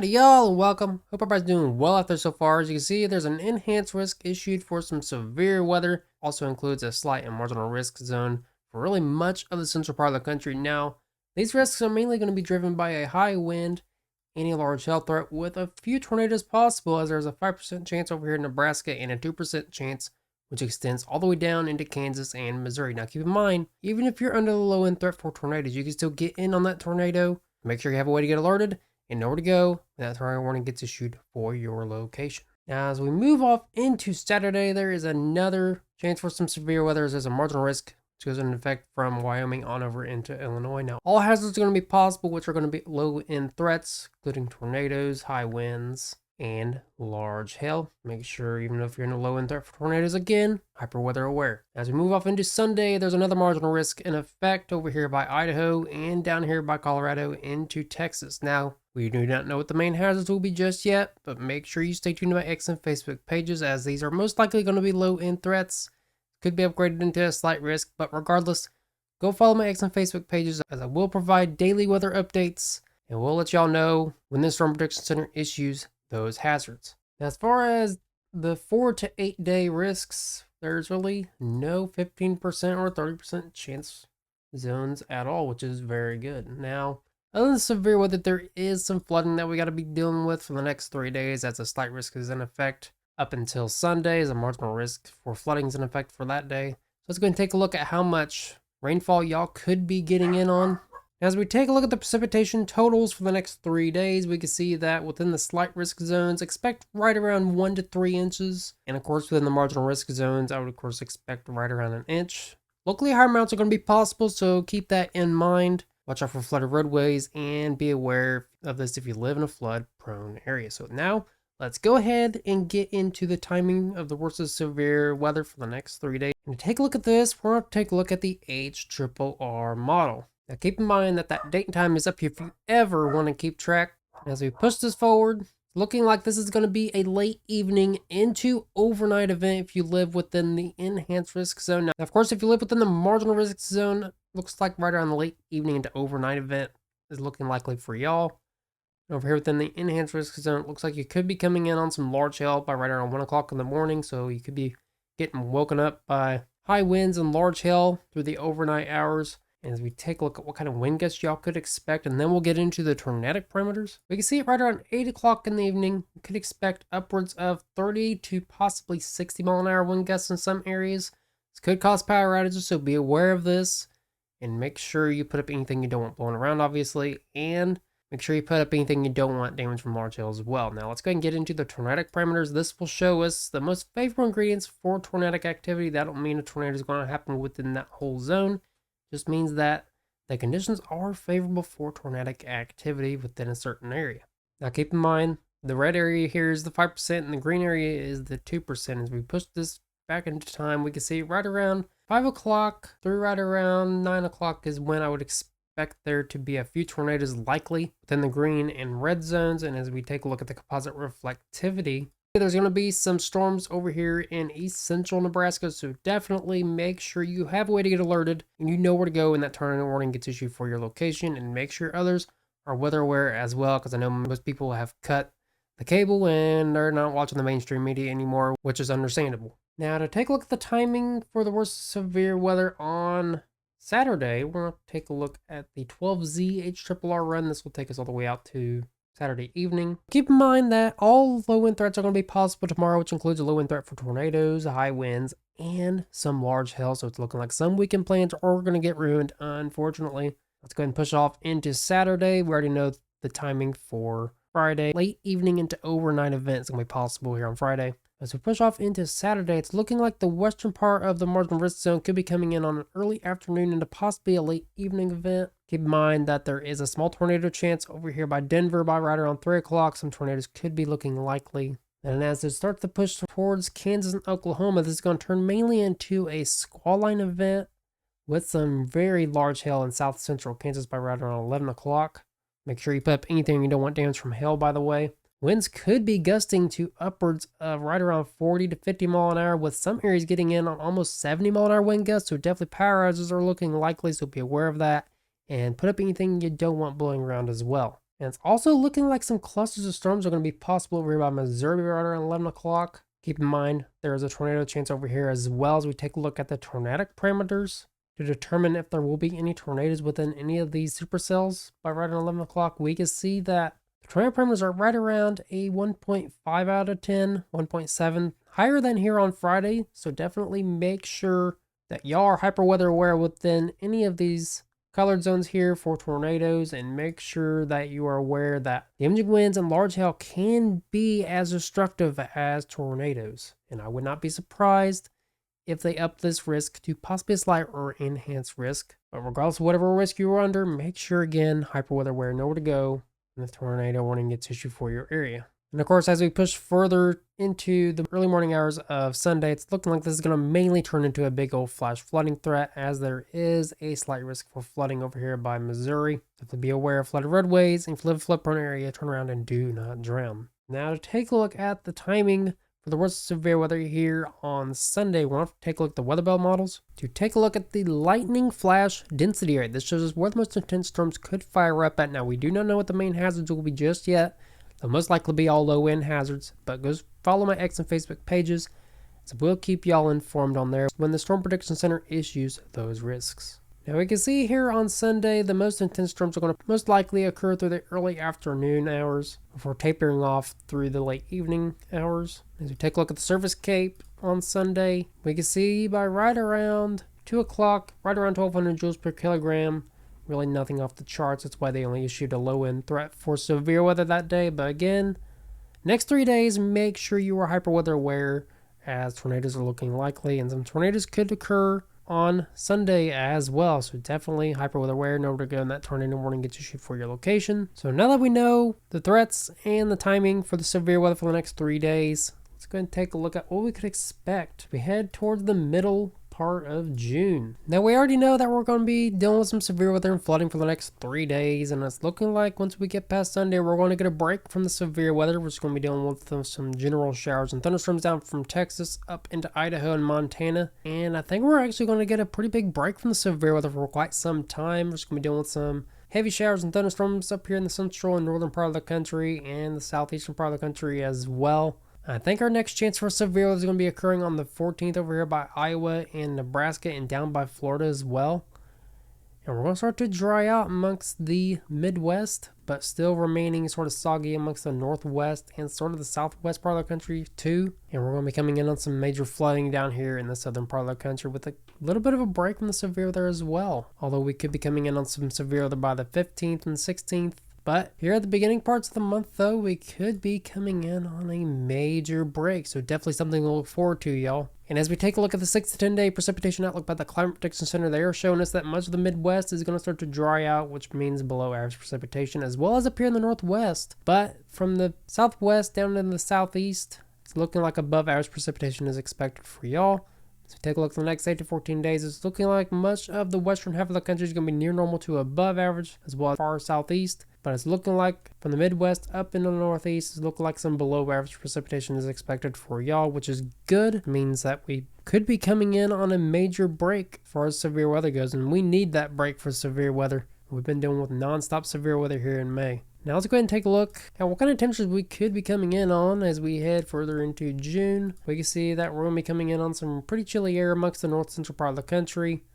Howdy y'all and welcome. Hope everybody's doing well out there so far. As you can see, there's an enhanced risk issued for some severe weather. Also includes a slight and marginal risk zone for really much of the central part of the country. Now, these risks are mainly going to be driven by a high wind and a large hail threat with a few tornadoes possible, as there's a 5% chance over here in Nebraska and a 2% chance which extends all the way down into Kansas and Missouri. Now keep in mind, even if you're under the low end threat for tornadoes, you can still get in on that tornado. Make sure you have a way to get alerted and know where to go when that tornado warning gets issued for your location. Now, as we move off into Saturday, there is another chance for some severe weather. There's a marginal risk which goes into effect from Wyoming on over into Illinois. Now, all hazards are going to be possible, which are going to be low end threats, including tornadoes, high winds, and large hail. Make sure, even if you're in a low end threat for tornadoes, again, hyper weather aware. As we move off into Sunday, there's another marginal risk in effect over here by Idaho and down here by Colorado into Texas. Now, we do not know what the main hazards will be just yet, but make sure you stay tuned to my X and Facebook pages, as these are most likely going to be low end threats. Could be upgraded into a slight risk, but regardless, go follow my X and Facebook pages, as I will provide daily weather updates and we'll let y'all know when the Storm Prediction Center issues those hazards. Now, as far as the 4 to 8 day risks, there's really no 15% or 30% chance zones at all, which is very good. Now, other than severe weather, there is some flooding that we got to be dealing with for the next 3 days, as a slight risk is in effect up until Sunday, as a marginal risk for flooding is in effect for that day. So let's go and take a look at how much rainfall y'all could be getting in on. As we take a look at the precipitation totals for the next 3 days, we can see that within the slight risk zones, expect right around 1 to 3 inches. And of course, within the marginal risk zones, I would of course expect right around an inch. Locally, higher amounts are going to be possible, so keep that in mind. Watch out for flooded roadways and be aware of this if you live in a flood-prone area. So now, let's go ahead and get into the timing of the worst of severe weather for the next 3 days. And to take a look at this, we're going to take a look at the HRRR model. Now keep in mind that date and time is up here if you ever want to keep track. As we push this forward, looking like this is going to be a late evening into overnight event if you live within the enhanced risk zone. Now, of course, if you live within the marginal risk zone, looks like right around the late evening into overnight event is looking likely for y'all. Over here within the enhanced risk zone, it looks like you could be coming in on some large hail by right around 1 o'clock in the morning. So you could be getting woken up by high winds and large hail through the overnight hours. And as we take a look at what kind of wind gusts y'all could expect, and then we'll get into the tornadic parameters. We can see it right around 8 o'clock in the evening. You could expect upwards of 30 to possibly 60 mile an hour wind gusts in some areas. This could cause power outages, so be aware of this. And make sure you put up anything you don't want blowing around, obviously. And make sure you put up anything you don't want damage from large hail as well. Now let's go ahead and get into the tornadic parameters. This will show us the most favorable ingredients for tornadic activity. That don't mean a tornado is going to happen within that whole zone. Just means that the conditions are favorable for tornadic activity within a certain area. Now keep in mind, the red area here is the 5% and the green area is the 2%. As we push this back into time, we can see right around 5 o'clock through right around 9 o'clock is when I would expect there to be a few tornadoes likely within the green and red zones. And as we take a look at the composite reflectivity, there's going to be some storms over here in east central Nebraska, so definitely make sure you have a way to get alerted and you know where to go when that tornado warning gets issued for your location, and make sure others are weather aware as well, because I know most people have cut the cable and they're not watching the mainstream media anymore, which is understandable. Now, to take a look at the timing for the worst severe weather on Saturday, we're going to take a look at the 12Z HRRR run. This will take us all the way out to Saturday evening. Keep in mind that all low wind threats are going to be possible tomorrow, which includes a low wind threat for tornadoes, high winds, and some large hail. So it's looking like some weekend plans are going to get ruined, unfortunately. Let's go ahead and push off into Saturday. We already know the timing for Friday. Late evening into overnight events going to be possible here on Friday. As we push off into Saturday, it's looking like the western part of the marginal risk zone could be coming in on an early afternoon into possibly a late evening event. Keep in mind that there is a small tornado chance over here by Denver by right around 3 o'clock. Some tornadoes could be looking likely. And as it starts to push towards Kansas and Oklahoma, this is going to turn mainly into a squall line event with some very large hail in south central Kansas by right around 11 o'clock. Make sure you put up anything you don't want damage from hail, by the way. Winds could be gusting to upwards of right around 40 to 50 mile an hour, with some areas getting in on almost 70 mile an hour wind gusts. So definitely power outages are looking likely, so be aware of that. And put up anything you don't want blowing around as well. And it's also looking like some clusters of storms are going to be possible over here by Missouri right around 11 o'clock. Keep in mind, there is a tornado chance over here as well as we take a look at the tornadic parameters to determine if there will be any tornadoes within any of these supercells by right around 11 o'clock. We can see that the tornado parameters are right around a 1.5 out of 10, 1.7, higher than here on Friday. So definitely make sure that y'all are hyper weather aware within any of these colored zones here for tornadoes, and make sure that you are aware that damaging winds and large hail can be as destructive as tornadoes. And I would not be surprised if they up this risk to possibly a slight or enhanced risk. But regardless of whatever risk you are under, make sure again, hyper weather aware, know where to go when the tornado warning gets issued for your area. And of course, as we push further into the early morning hours of Sunday, it's looking like this is going to mainly turn into a big old flash flooding threat, as there is a slight risk for flooding over here by Missouri. So to be aware of flooded roadways, and if you live in a flood-prone area, turn around and do not drown. Now to take a look at the timing for the worst severe weather here on Sunday, we're going to take a look at the weather bell models to take a look at the lightning flash density area. This shows us where the most intense storms could fire up at. Now, we do not know what the main hazards will be just yet. They'll most likely be all low-end hazards, but go follow my X and Facebook pages, so we'll keep y'all informed on there when the Storm Prediction Center issues those risks. Now we can see here on Sunday, the most intense storms are going to most likely occur through the early afternoon hours before tapering off through the late evening hours. As we take a look at the surface cape on Sunday, we can see by right around 2 o'clock, right around 1200 joules per kilogram, really nothing off the charts. That's why they only issued a low-end threat for severe weather that day. But again, next 3 days, make sure you are hyper weather aware, as tornadoes are looking likely, and some tornadoes could occur on Sunday as well. So definitely hyper weather aware, know where to go, and that tornado warning gets issued for your location. So now that we know the threats and the timing for the severe weather for the next 3 days, let's go ahead and take a look at what we could expect. We head towards the middle part of June. Now we already know that we're going to be dealing with some severe weather and flooding for the next 3 days, and it's looking like once we get past Sunday, we're going to get a break from the severe weather. We're just going to be dealing with some general showers and thunderstorms down from Texas up into Idaho and Montana, and I think we're actually going to get a pretty big break from the severe weather for quite some time. We're just going to be dealing with some heavy showers and thunderstorms up here in the central and northern part of the country and the southeastern part of the country as well. I think our next chance for severe weather is going to be occurring on the 14th over here by Iowa and Nebraska and down by Florida as well. And we're going to start to dry out amongst the Midwest, but still remaining sort of soggy amongst the Northwest and sort of the Southwest part of the country too. And we're going to be coming in on some major flooding down here in the southern part of the country with a little bit of a break from the severe weather as well. Although we could be coming in on some severe weather by the 15th and 16th. But here at the beginning parts of the month, though, we could be coming in on a major break. So definitely something to look forward to, y'all. And as we take a look at the 6 to 10 day precipitation outlook by the Climate Prediction Center, they are showing us that much of the Midwest is going to start to dry out, which means below average precipitation, as well as up here in the Northwest. But from the Southwest down to the Southeast, it's looking like above average precipitation is expected for y'all. So take a look at the next 8 to 14 days. It's looking like much of the western half of the country is going to be near normal to above average, as well as far southeast. But it's looking like from the Midwest up into the Northeast, it's looking like some below average precipitation is expected for y'all, which is good. It means that we could be coming in on a major break as far as severe weather goes, and we need that break for severe weather. We've been dealing with non-stop severe weather here in May. Now let's go ahead and take a look at what kind of temperatures we could be coming in on as we head further into June. We can see that we're going to be coming in on some pretty chilly air amongst the north central part of the country.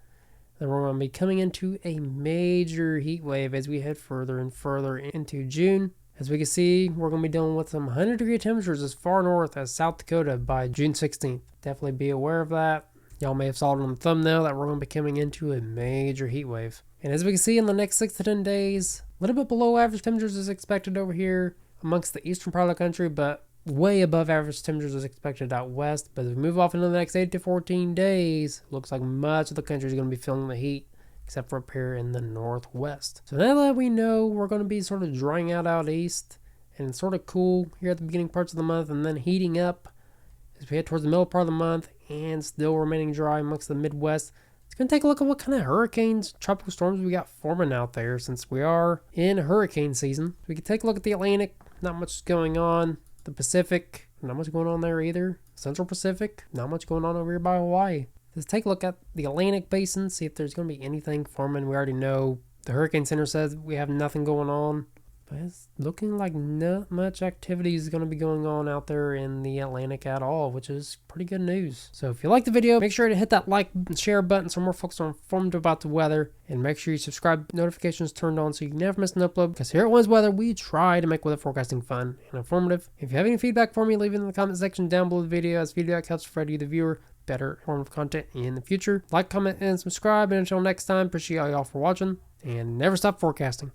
Then we're going to be coming into a major heat wave as we head further and further into June. As we can see, we're going to be dealing with some 100-degree temperatures as far north as South Dakota by June 16th. Definitely be aware of that. Y'all may have saw it on the thumbnail that we're going to be coming into a major heat wave. And as we can see in the next 6 to 10 days, a little bit below average temperatures is expected over here amongst the eastern part of the country, but way above average temperatures is expected out west. But as we move off into the next 8 to 14 days, looks like much of the country is going to be feeling the heat, except for up here in the northwest. So now that we know we're going to be sort of drying out east and sort of cool here at the beginning parts of the month, and then heating up as we head towards the middle part of the month and still remaining dry amongst the Midwest, it's going to take a look at what kind of hurricanes, tropical storms we got forming out there since we are in hurricane season. We can take a look at the Atlantic. Not much going on. The Pacific, not much going on there either. Central Pacific, not much going on over here by Hawaii. Let's take a look at the Atlantic basin, see if there's going to be anything forming. We already know the Hurricane Center says we have nothing going on. But it's looking like not much activity is going to be going on out there in the Atlantic at all, which is pretty good news. So if you like the video, make sure to hit that like and share button so more folks are informed about the weather. And make sure you subscribe, notifications turned on so you never miss an upload. Because here at Wins Weather, we try to make weather forecasting fun and informative. If you have any feedback for me, leave it in the comment section down below the video, as feedback helps Freddie the viewer better informative content in the future. Like, comment, and subscribe. And until next time, appreciate y'all for watching, and never stop forecasting.